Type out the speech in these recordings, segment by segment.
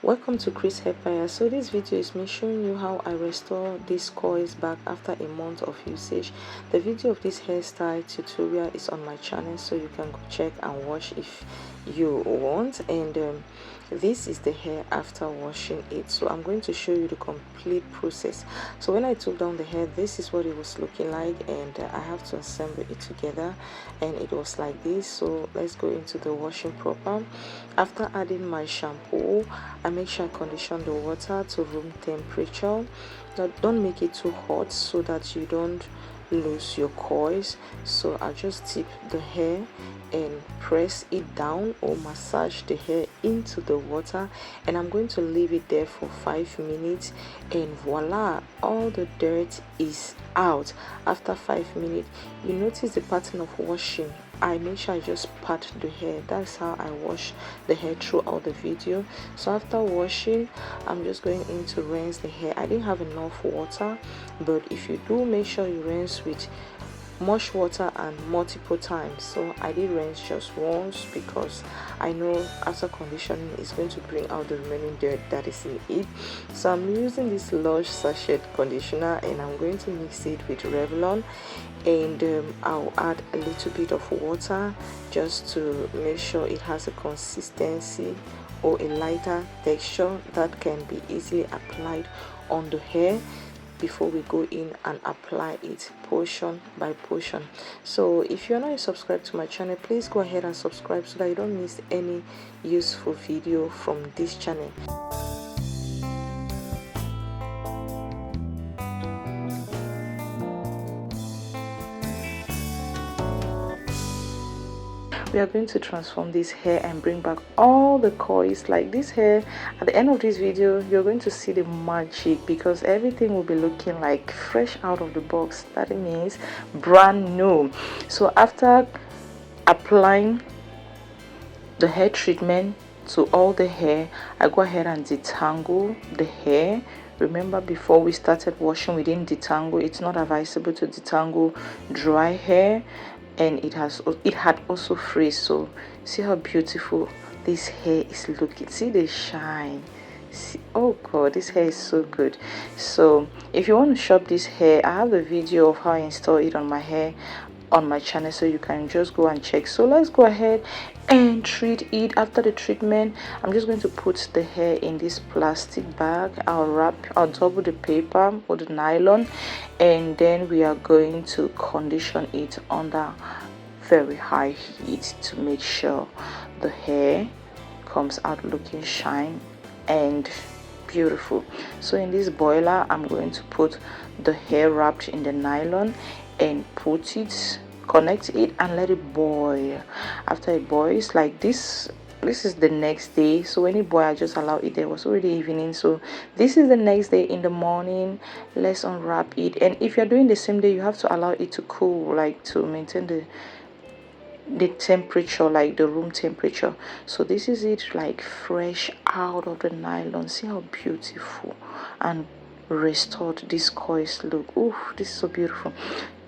Welcome to Chris Hairpire. So this video is me showing you how I restore these coils back after a month of usage. The video of this hairstyle tutorial is on my channel, so you can go check and watch if you want. And this is the hair after washing it. So I'm going to show you the complete process. So when I took down the hair, this is what it was looking like, and I have to assemble it together, and it was like this. So let's go into the washing proper. After adding my shampoo, I make sure I condition the water to room temperature. Now don't make it too hot so that you don't lose your coils. So I just tip the hair and press it down or massage the hair into the water, and I'm going to leave it there for 5 minutes, and voila, all the dirt is out. After 5 minutes, you notice the pattern of washing. I make sure I just pat the hair. That's how I wash the hair throughout the video. So after washing, I'm just going in to rinse the hair. I didn't have enough water, but if you do, make sure you rinse with much water and multiple times. So I did rinse just once because I know after conditioning it's going to bring out the remaining dirt that is in it. So I'm using this Lush sachet conditioner, and I'm going to mix it with Revlon, and I'll add a little bit of water just to make sure it has a consistency or a lighter texture that can be easily applied on the hair before we go in and apply it portion by portion. So if you're not subscribed to my channel, please go ahead and subscribe so that you don't miss any useful video from this channel. We are going to transform this hair and bring back all the coils. Like this hair, at the end of this video you're going to see the magic, because everything will be looking like fresh out of the box. That means brand new. So after applying the hair treatment to all the hair, I go ahead and detangle the hair. Remember, before we started washing, we didn't detangle. It's not advisable to detangle dry hair, and it had also frizz. So see how beautiful this hair is looking. See the shine. See, oh god, this hair is so good. So if you want to shop this hair, I have a video of how I install it on my hair on my channel, so you can just go and check. So let's go ahead and treat it. After the treatment, I'm just going to put the hair in this plastic bag. I'll double the paper or the nylon, and then we are going to condition it under very high heat to make sure the hair comes out looking shine and beautiful. So in this boiler, I'm going to put the hair wrapped in the nylon and connect it and let it boil. After it boils like this is the next day. So when it boiled, I just allow it. There was already evening, so this is the next day in the morning. Let's unwrap it, and if you're doing the same day, you have to allow it to cool, like to maintain the temperature, like the room temperature. So this is it, like fresh out of the nylon. See how beautiful and restored these coils look. Oh, this is so beautiful.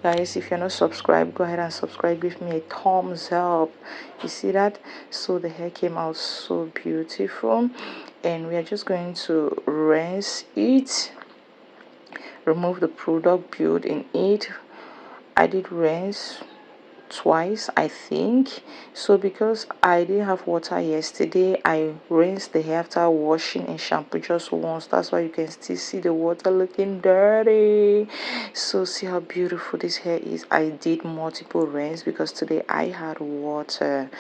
Guys, if you're not subscribed, go ahead and subscribe. Give me a thumbs up. You see that? So the hair came out so beautiful, and we are just going to rinse it, remove the product built in it. I did rinse twice, I think. So because I didn't have water yesterday, I rinsed the hair after washing and shampoo just once. That's why you can still see the water looking dirty. So see how beautiful this hair is. I did multiple rinse because today I had water.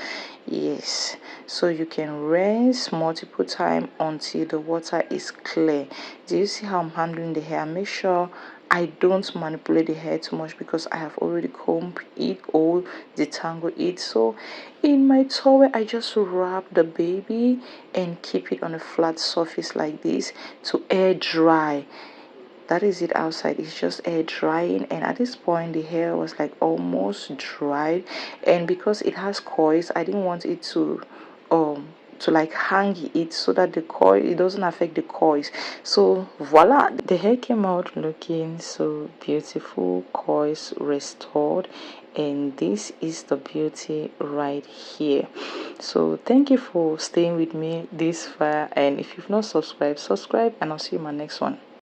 Yes, so you can rinse multiple times until the water is clear. Do you see how I'm handling the hair? Make sure I don't manipulate the hair too much because I have already combed it or detangled it. So in my towel, I just wrap the baby and keep it on a flat surface like this to air dry. That is it outside. It's just air drying, and at this point the hair was like almost dried, and because it has coils, I didn't want it to to like hang it so that the coil, it doesn't affect the coils. So voila, the hair came out looking so beautiful, coils restored, and this is the beauty right here. So thank you for staying with me this far, and if you've not subscribed, subscribe, and I'll see you in my next one.